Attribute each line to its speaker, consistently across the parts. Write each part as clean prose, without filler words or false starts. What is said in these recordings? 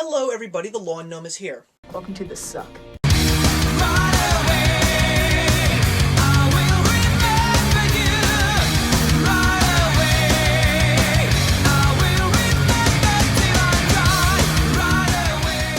Speaker 1: Hello everybody, the Lawn Gnome is here.
Speaker 2: Welcome to the suck.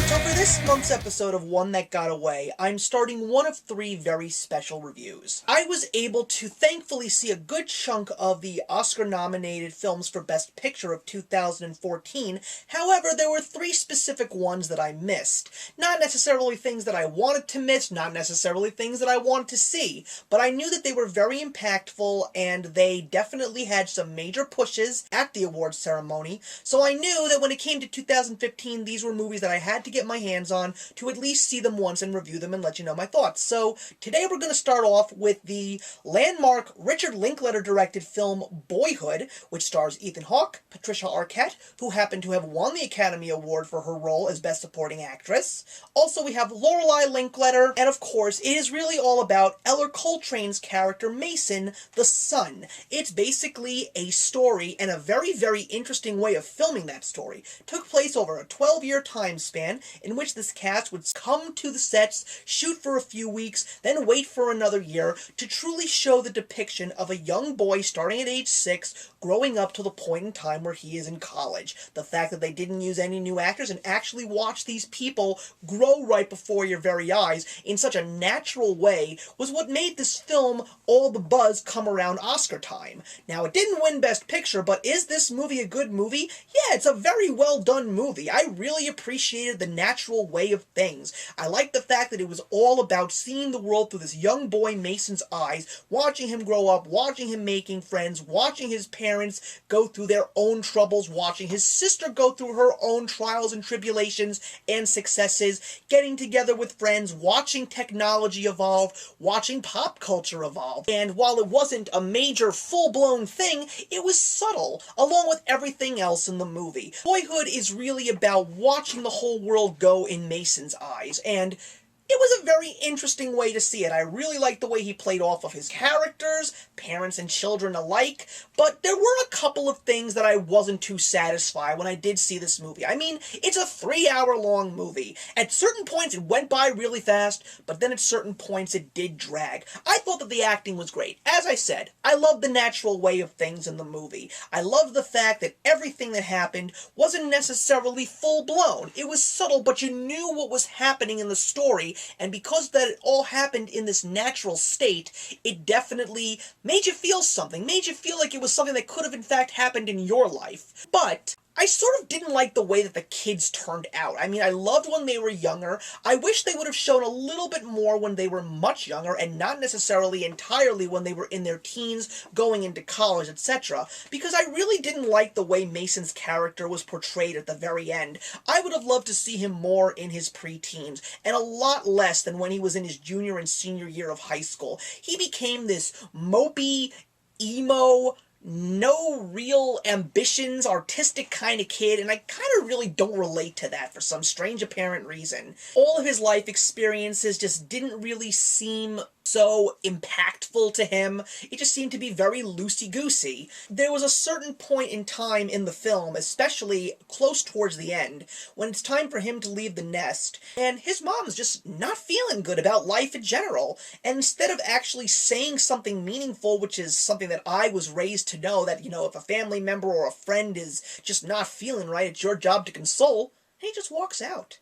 Speaker 1: So for this month's episode of One That Got Away, I'm starting one of three very special reviews. I was able to thankfully see a good chunk of the Oscar-nominated films for Best Picture of 2014, however, there were three specific ones that I missed. Not necessarily things that I wanted to miss, not necessarily things that I wanted to see, but I knew that they were very impactful and they definitely had some major pushes at the awards ceremony, so I knew that when it came to 2015, these were movies that I had to get my hands on to at least see them once and review them and let you know my thoughts. So today we're going to start off with the landmark Richard Linklater-directed film Boyhood, which stars Ethan Hawke, Patricia Arquette, who happened to have won the Academy Award for her role as Best Supporting Actress. Also, we have Lorelei Linklater, and of course, it is really all about Eller Coltrane's character Mason, the son. It's basically a story, and a very, very interesting way of filming that story. It took place over a 12-year time span, in which this cast would come to the sets, shoot for a few weeks, then wait for another year to truly show the depiction of a young boy starting at age 6, growing up to the point in time where he is in college. The fact that they didn't use any new actors and actually watch these people grow right before your very eyes in such a natural way was what made this film all the buzz come around Oscar time. Now, it didn't win Best Picture, but is this movie a good movie? Yeah, it's a very well done movie. I really appreciated the natural way of things. I like the fact that it was all about seeing the world through this young boy Mason's eyes, watching him grow up, watching him making friends, watching his parents go through their own troubles, watching his sister go through her own trials and tribulations and successes, getting together with friends, watching technology evolve, watching pop culture evolve. And while it wasn't a major full-blown thing, it was subtle, along with everything else in the movie. Boyhood is really about watching the whole world go in Mason's eyes, and it was a very interesting way to see it. I really liked the way he played off of his characters, parents and children alike, but there were a couple of things that I wasn't too satisfied when I did see this movie. I mean, it's a 3-hour-long movie. At certain points it went by really fast, but then at certain points it did drag. I thought that the acting was great. As I said, I loved the natural way of things in the movie. I loved the fact that everything that happened wasn't necessarily full-blown. It was subtle, but you knew what was happening in the story, and because that it all happened in this natural state, it definitely made you feel something, made you feel like it was something that could have in fact happened in your life. But I sort of didn't like the way that the kids turned out. I mean, I loved when they were younger. I wish they would have shown a little bit more when they were much younger, and not necessarily entirely when they were in their teens, going into college, etc. Because I really didn't like the way Mason's character was portrayed at the very end. I would have loved to see him more in his pre-teens, and a lot less than when he was in his junior and senior year of high school. He became this mopey, emo, no real ambitions, artistic kind of kid, and I kind of really don't relate to that for some strange apparent reason. All of his life experiences just didn't really seem so impactful to him. It just seemed to be very loosey-goosey. There was a certain point in time in the film, especially close towards the end, when it's time for him to leave the nest, and his mom's just not feeling good about life in general, and instead of actually saying something meaningful, which is something that I was raised to know, that, you know, if a family member or a friend is just not feeling right, it's your job to console, and he just walks out.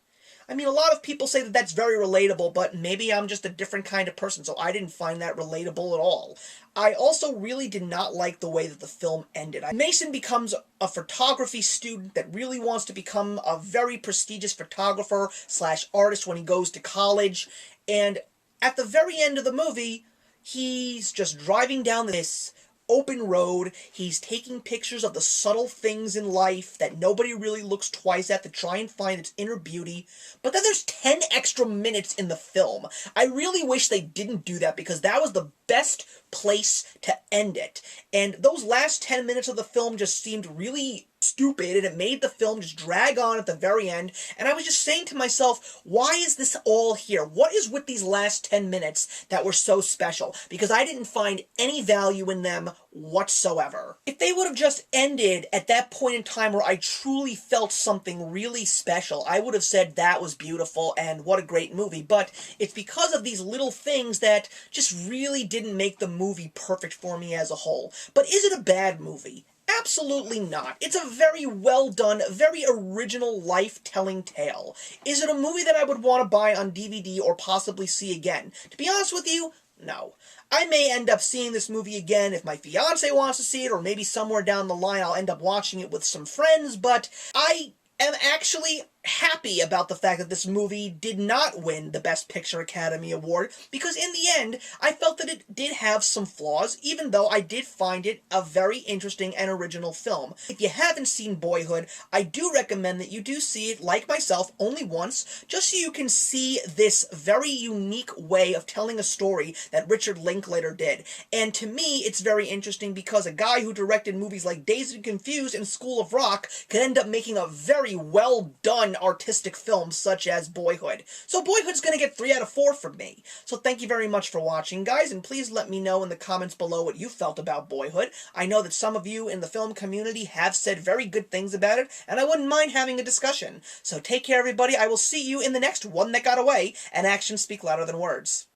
Speaker 1: I mean, a lot of people say that that's very relatable, but maybe I'm just a different kind of person, so I didn't find that relatable at all. I also really did not like the way that the film ended. Mason becomes a photography student that really wants to become a very prestigious photographer slash artist when he goes to college, and at the very end of the movie, he's just driving down this open road. He's taking pictures of the subtle things in life that nobody really looks twice at to try and find its inner beauty. But then there's 10 extra minutes in the film. I really wish they didn't do that, because that was the best place to end it. And those last 10 minutes of the film just seemed really stupid, and it made the film just drag on at the very end, and I was just saying to myself, why is this all here? What is with these last 10 minutes that were so special? Because I didn't find any value in them whatsoever. If they would have just ended at that point in time where I truly felt something really special, I would have said that was beautiful and what a great movie, but it's because of these little things that just really didn't make the movie perfect for me as a whole. But is it a bad movie? Absolutely not. It's a very well done, very original life-telling tale. Is it a movie that I would want to buy on DVD or possibly see again? To be honest with you, no. I may end up seeing this movie again if my fiance wants to see it, or maybe somewhere down the line I'll end up watching it with some friends, but I am actually happy about the fact that this movie did not win the Best Picture Academy Award, because in the end, I felt that it did have some flaws, even though I did find it a very interesting and original film. If you haven't seen Boyhood, I do recommend that you do see it, like myself, only once, just so you can see this very unique way of telling a story that Richard Linklater did. And to me, it's very interesting because a guy who directed movies like Dazed and Confused and School of Rock could end up making a very well done artistic film such as Boyhood. So Boyhood's gonna get 3 out of 4 from me. So thank you very much for watching, guys, and please let me know in the comments below what you felt about Boyhood. I know that some of you in the film community have said very good things about it, and I wouldn't mind having a discussion. So take care, everybody. I will see you in the next One That Got Away, and actions speak louder than words.